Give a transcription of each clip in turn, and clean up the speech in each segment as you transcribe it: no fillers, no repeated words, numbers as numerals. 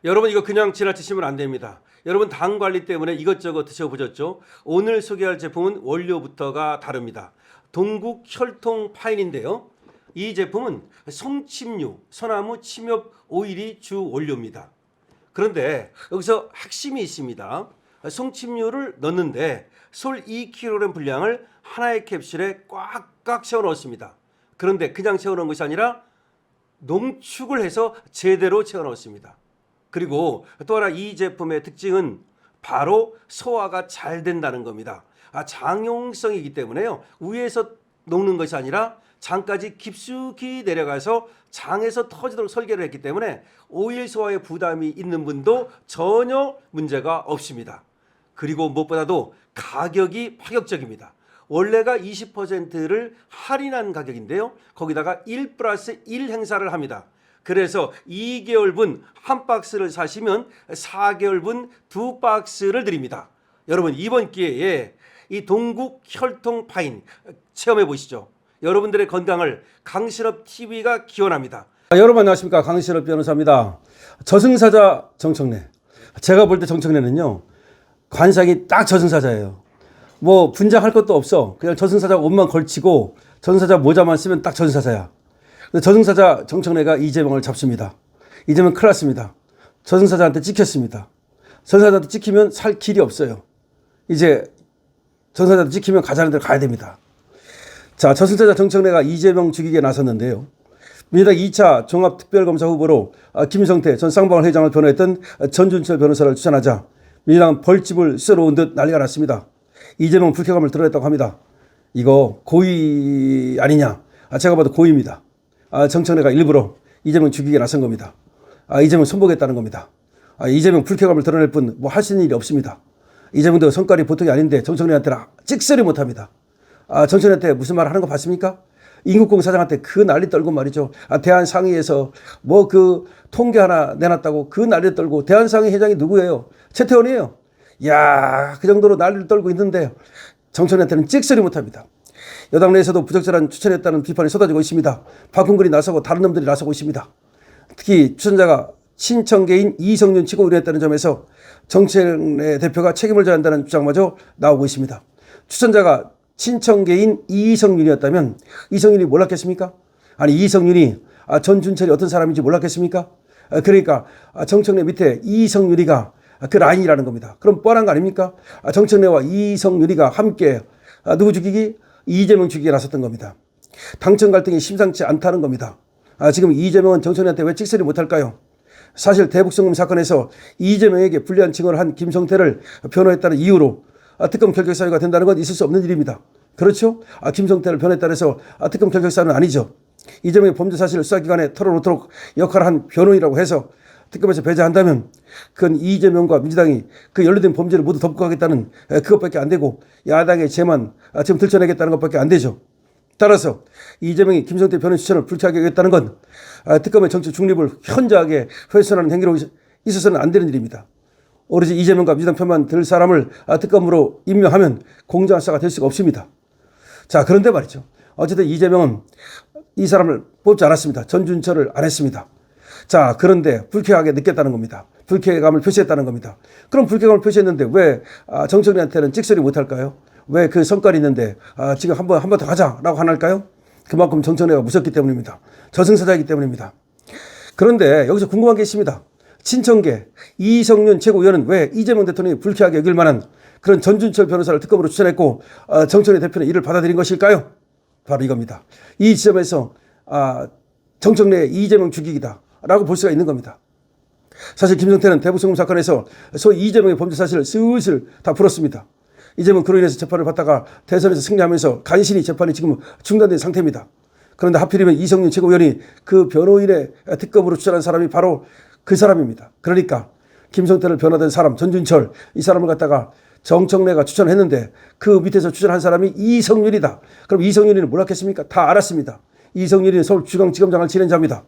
여러분 이거 그냥 지나치시면 안 됩니다. 여러분 당 관리 때문에 이것저것 드셔보셨죠? 오늘 소개할 제품은 원료부터가 다릅니다. 동국 혈통 파인인데요. 이 제품은 송침류, 소나무 침엽 오일이 주 원료입니다. 그런데 여기서 핵심이 있습니다. 송침류를 넣는데 솔 2kg 분량을 하나의 캡슐에 꽉꽉 채워 넣었습니다. 그런데 그냥 채워 넣은 것이 아니라 농축을 해서 제대로 채워 넣었습니다. 그리고 또 하나 이 제품의 특징은 바로 소화가 잘 된다는 겁니다. 장용성이기 때문에요. 위에서 녹는 것이 아니라 장까지 깊숙이 내려가서 장에서 터지도록 설계를 했기 때문에 오일 소화에 부담이 있는 분도 전혀 문제가 없습니다. 그리고 무엇보다도 가격이 파격적입니다. 원래가 20%를 할인한 가격인데요. 거기다가 1 플러스 1 행사를 합니다. 그래서 2개월분 한 박스를 사시면 4개월분 2박스를 드립니다. 여러분 이번 기회에 이 동국 혈통 파인 체험해 보시죠. 여러분들의 건강을 강신업 TV가 기원합니다. 여러분 안녕하십니까, 강신업 변호사입니다. 저승사자 정청래. 제가 볼 때 정청래는요, 관상이 딱 저승사자예요. 뭐 분장할 것도 없어. 그냥 저승사자 옷만 걸치고 저승사자 모자만 쓰면 딱 저승사자야. 근데 저승사자 정청래가 이재명을 잡습니다. 이재명 큰일 났습니다. 저승사자한테 찍혔습니다. 저승사자한테 찍히면 살 길이 없어요. 이제 저승사자한테 찍히면 가자는 데로 가야 됩니다. 자, 저승사자 정청래가 이재명 죽이기에 나섰는데요. 민주당 2차 종합특별검사 후보로 김성태 전 쌍방울 회장을 변호했던 전준철 변호사를 추천하자 민주당은 벌집을 썰어온 듯 난리가 났습니다. 이재명 불쾌감을 드러냈다고 합니다. 이거 고의 아니냐? 제가 봐도 고의입니다. 정청래가 일부러 이재명 죽이기에 나선 겁니다. 이재명 손보겠다는 겁니다. 이재명 불쾌감을 드러낼 뿐 뭐 할 수 있는 일이 없습니다. 이재명도 성깔이 보통이 아닌데 정청래한테는 찍소리 못합니다. 정청래한테 무슨 말 하는 거 봤습니까? 인국공 사장한테 그 난리 떨고 말이죠. 대한상의에서 뭐 그 통계 하나 내놨다고 그 난리 떨고, 대한상의 회장이 누구예요? 최태원이에요. 야, 그 정도로 난리를 떨고 있는데 정청래한테는 찍소리 못합니다. 여당 내에서도 부적절한 추천했다는 비판이 쏟아지고 있습니다. 박홍근이 나서고 다른 놈들이 나서고 있습니다. 특히 추천자가 친청계인 이성윤 치고 의뢰했다는 점에서 정청래 대표가 책임을 져야 한다는 주장마저 나오고 있습니다. 추천자가 친청계인 이성윤이었다면 이성윤이 몰랐겠습니까? 아니 이성윤이 전준철이 어떤 사람인지 몰랐겠습니까? 그러니까 정청래 밑에 이성윤이가 그 라인이라는 겁니다. 그럼 뻔한 거 아닙니까? 정청래와 이성윤이가 함께 누구 죽이기? 이재명 죽이기에 나섰던 겁니다. 당청 갈등이 심상치 않다는 겁니다. 지금 이재명은 정청래한테 왜 찍소리 못할까요? 사실 대북송금 사건에서 이재명에게 불리한 증언을 한 김성태를 변호했다는 이유로 특검 결격 사유가 된다는 건 있을 수 없는 일입니다. 그렇죠? 김성태를 변호했다고 해서 특검 결격 사유는 아니죠. 이재명의 범죄 사실을 수사기관에 털어놓도록 역할을 한 변호인이라고 해서 특검에서 배제한다면 그건 이재명과 민주당이 그 연루된 범죄를 모두 덮고 가겠다는 그것밖에 안 되고, 야당의 죄만 지금 들춰내겠다는 것밖에 안 되죠. 따라서 이재명이 김성태 변호인 추천을 불쾌하게 하겠다는 건 특검의 정치 중립을 현저하게 훼손하는 행위로 있어서는 안 되는 일입니다. 오로지 이재명과 민주당 편만 들 사람을 특검으로 임명하면 공정한 수사가 될 수가 없습니다. 자, 그런데 말이죠. 어쨌든 이재명은 이 사람을 뽑지 않았습니다. 전준철을 안 했습니다. 자, 그런데 불쾌하게 느꼈다는 겁니다. 불쾌감을 표시했다는 겁니다. 그럼 불쾌감을 표시했는데 왜 정청래한테는 찍소리 못할까요? 왜 그 성깔이 있는데 지금 한 번 더 가자라고 안 할까요? 그만큼 정청래가 무섭기 때문입니다. 저승사자이기 때문입니다. 그런데 여기서 궁금한 게 있습니다. 친청계 이성윤 최고위원은 왜 이재명 대통령이 불쾌하게 여길 만한 그런 전준철 변호사를 특검으로 추천했고 정청래 대표는 이를 받아들인 것일까요? 바로 이겁니다. 이 지점에서 정청래의 이재명 죽이기다 라고 볼 수가 있는 겁니다. 사실 김성태는 대북송금 사건에서 소위 이재명의 범죄 사실을 슬슬 다 풀었습니다. 이재명 그로 인해서 재판을 받다가 대선에서 승리하면서 간신히 재판이 지금 중단된 상태입니다. 그런데 하필이면 이성윤 최고위원이 그 변호인의 특검으로 추천한 사람이 바로 그 사람입니다. 그러니까 김성태를 변호하던 사람 전준철, 이 사람을 갖다가 정청래가 추천했는데 그 밑에서 추천한 사람이 이성윤이다. 그럼 이성윤이는 몰랐겠습니까? 다 알았습니다. 이성윤이는 서울중앙지검장을 지낸 자입니다.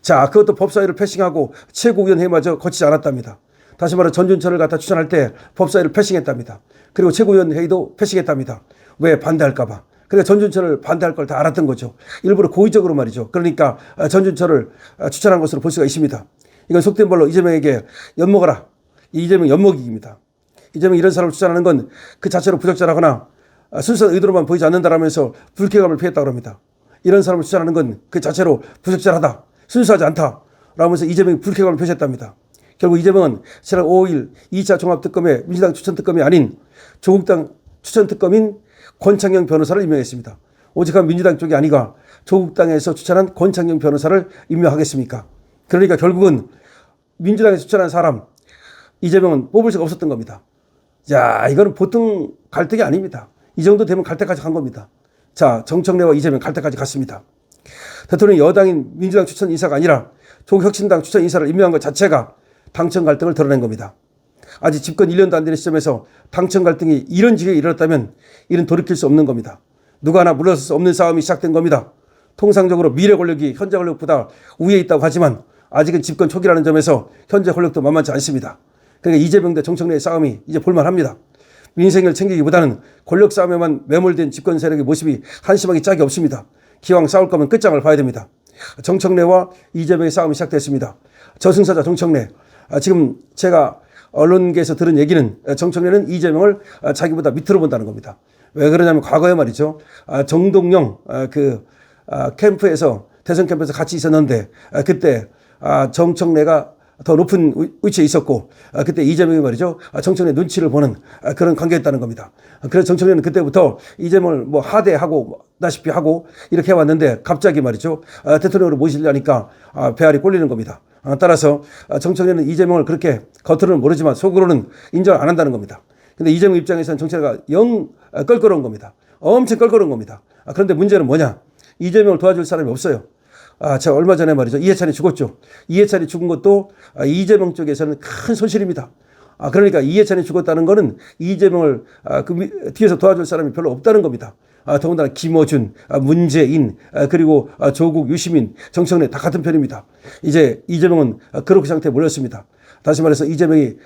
자, 그것도 법사위를 패싱하고 최고위원회마저 거치지 않았답니다. 다시 말해 전준철을 갖다 추천할 때 법사위를 패싱했답니다. 그리고 최고위원회의도 패싱했답니다. 왜? 반대할까 봐. 그러니까 전준철을 반대할 걸 다 알았던 거죠. 일부러 고의적으로 말이죠. 그러니까 전준철을 추천한 것으로 볼 수가 있습니다. 이건 속된 말로 이재명에게 엿먹어라. 이재명 엿먹이기입니다. 이재명 이런 사람을 추천하는 건 그 자체로 부적절하거나 순수한 의도로만 보이지 않는다라면서 불쾌감을 피했다고 합니다. 이런 사람을 추천하는 건 그 자체로 부적절하다. 순수하지 않다. 라면서 이재명이 불쾌감을 표시했답니다. 결국 이재명은 지난 5일 2차 종합특검에 민주당 추천특검이 아닌 조국당 추천특검인 권창영 변호사를 임명했습니다. 오직한 민주당 쪽이 아니가 조국당에서 추천한 권창영 변호사를 임명하겠습니까? 그러니까 결국은 민주당에서 추천한 사람 이재명은 뽑을 수가 없었던 겁니다. 자, 이거는 보통 갈등이 아닙니다. 이 정도 되면 갈 때까지 간 겁니다. 자, 정청래와 이재명 갈 때까지 갔습니다. 대통령이 여당인 민주당 추천 인사가 아니라 조국혁신당 추천 인사를 임명한 것 자체가 당청 갈등을 드러낸 겁니다. 아직 집권 1년도 안 되는 시점에서 당청 갈등이 이런 지경에 이르렀다면 이는 돌이킬 수 없는 겁니다. 누가 하나 물러설 수 없는 싸움이 시작된 겁니다. 통상적으로 미래 권력이 현재 권력보다 우위에 있다고 하지만 아직은 집권 초기라는 점에서 현재 권력도 만만치 않습니다. 그러니까 이재명 대 정청래의 싸움이 이제 볼만합니다. 민생을 챙기기보다는 권력 싸움에만 매몰된 집권 세력의 모습이 한심하기 짝이 없습니다. 기왕 싸울 거면 끝장을 봐야 됩니다. 정청래와 이재명의 싸움이 시작됐습니다. 저승사자 정청래. 지금 제가 언론계에서 들은 얘기는 정청래는 이재명을 자기보다 밑으로 본다는 겁니다. 왜 그러냐면 과거에 말이죠. 정동영 캠프에서 대선 캠프에서 같이 있었는데 그때 정청래가 더 높은 위치에 있었고 그때 이재명이 말이죠. 정청래 눈치를 보는 그런 관계였다는 겁니다. 그래서 정청래는 그때부터 이재명을 뭐 하대하고 다시피 하고 이렇게 해왔는데 갑자기 말이죠. 대통령으로 모시려니까 배알이 꼴리는 겁니다. 따라서 정청래는 이재명을 그렇게 겉으로는 모르지만 속으로는 인정을 안 한다는 겁니다. 근데 이재명 입장에서는 정청래가 영 껄끄러운 겁니다. 엄청 껄끄러운 겁니다. 그런데 문제는 뭐냐? 이재명을 도와줄 사람이 없어요. 제가 얼마 전에 말이죠. 이해찬이 죽었죠. 이해찬이 죽은 것도 이재명 쪽에서는 큰 손실입니다. 그러니까 이해찬이 죽었다는 거는 이재명을 뒤에서 도와줄 사람이 별로 없다는 겁니다. 더군다나 김어준, 문재인, 그리고 조국, 유시민, 정청래 다 같은 편입니다. 이제 이재명은 그렇게 상태에 몰렸습니다. 다시 말해서 이재명이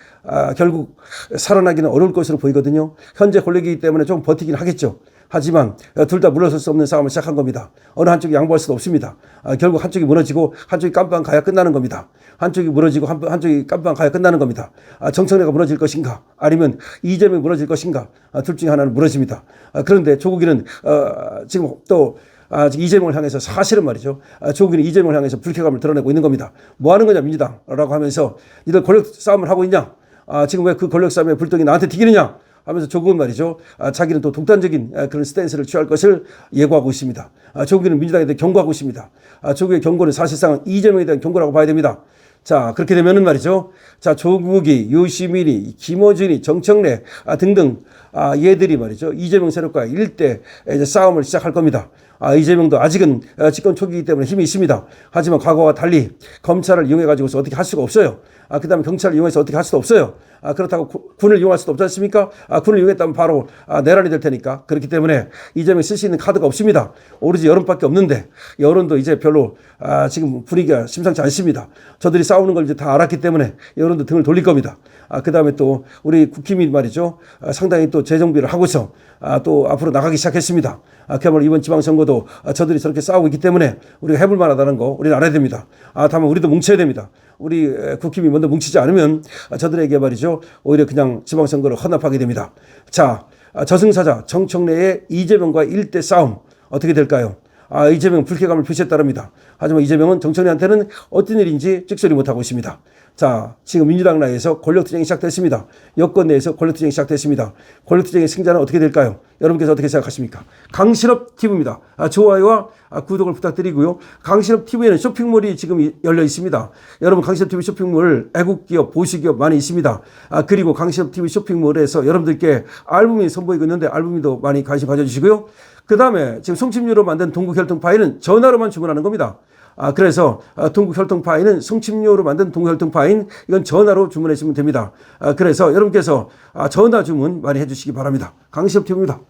결국 살아나기는 어려울 것으로 보이거든요. 현재 권력이기 때문에 좀 버티긴 하겠죠. 하지만 둘 다 물러설 수 없는 싸움을 시작한 겁니다. 어느 한쪽이 양보할 수도 없습니다. 결국 한쪽이 무너지고 한쪽이 깜빵 가야 끝나는 겁니다. 한쪽이 무너지고 한쪽이 깜빵 가야 끝나는 겁니다. 정청래가 무너질 것인가 아니면 이재명이 무너질 것인가 둘 중에 하나는 무너집니다. 그런데 조국이는 지금 또 이재명을 향해서 사실은 말이죠. 조국이는 이재명을 향해서 불쾌감을 드러내고 있는 겁니다. 뭐 하는 거냐 민주당라고 하면서 니들 권력 싸움을 하고 있냐. 지금 왜 그 권력 싸움의 불똥이 나한테 튀기느냐 하면서 조국은 말이죠. 자기는 또 독단적인 그런 스탠스를 취할 것을 예고하고 있습니다. 조국은 민주당에 대해 경고하고 있습니다. 조국의 경고는 사실상 이재명에 대한 경고라고 봐야 됩니다. 자, 그렇게 되면은 말이죠. 자, 조국이, 유시민이, 김어준이, 정청래 등등 얘들이 말이죠. 이재명 세력과 일대 이제 싸움을 시작할 겁니다. 이재명도 아직은 집권 초기이기 때문에 힘이 있습니다. 하지만 과거와 달리 검찰을 이용해 가지고서 어떻게 할 수가 없어요. 그다음에 경찰을 이용해서 어떻게 할 수도 없어요. 그렇다고 군을 이용할 수도 없지 않습니까? 군을 이용했다면 바로 내란이 될 테니까. 그렇기 때문에 이재명이 쓸 수 있는 카드가 없습니다. 오로지 여론밖에 없는데 여론도 이제 별로 지금 분위기가 심상치 않습니다. 저들이 싸우는 걸 이제 다 알았기 때문에 여론도 등을 돌릴 겁니다. 그다음에 또 우리 국힘이 말이죠. 상당히 또 재정비를 하고서 또 앞으로 나가기 시작했습니다. 그야말로 이번 지방선거도 저들이 저렇게 싸우고 있기 때문에 우리가 해볼 만하다는 거 우리는 알아야 됩니다. 다만 우리도 뭉쳐야 됩니다. 우리 국힘이 먼저 뭉치지 않으면 저들에게 말이죠. 오히려 그냥 지방선거를 헌납하게 됩니다. 자, 저승사자 정청래의 이재명과 1대 싸움 어떻게 될까요? 이재명 불쾌감을 표시했다랍니다. 하지만 이재명은 정청래한테는 어떤 일인지 찍소리 못하고 있습니다. 자, 지금 민주당 내에서 권력투쟁이 시작됐습니다. 여권 내에서 권력투쟁이 시작됐습니다. 권력투쟁의 승자는 어떻게 될까요? 여러분께서 어떻게 생각하십니까? 강신업 TV입니다. 좋아요와 구독을 부탁드리고요. 강신업 TV에는 쇼핑몰이 지금 열려 있습니다. 여러분 강신업 TV 쇼핑몰 애국기업, 보수기업 많이 있습니다. 그리고 강신업 TV 쇼핑몰에서 여러분들께 알부민 선보이고 있는데 알부민도 많이 관심 가져주시고요. 그 다음에 지금 송침류로 만든 동국혈통파이는 전화로만 주문하는 겁니다. 그래서 동국혈통파이는 송침류로 만든 동국혈통파인 이건 전화로 주문해 주시면 됩니다. 그래서 여러분께서 전화 주문 많이 해주시기 바랍니다. 강신업 TV입니다.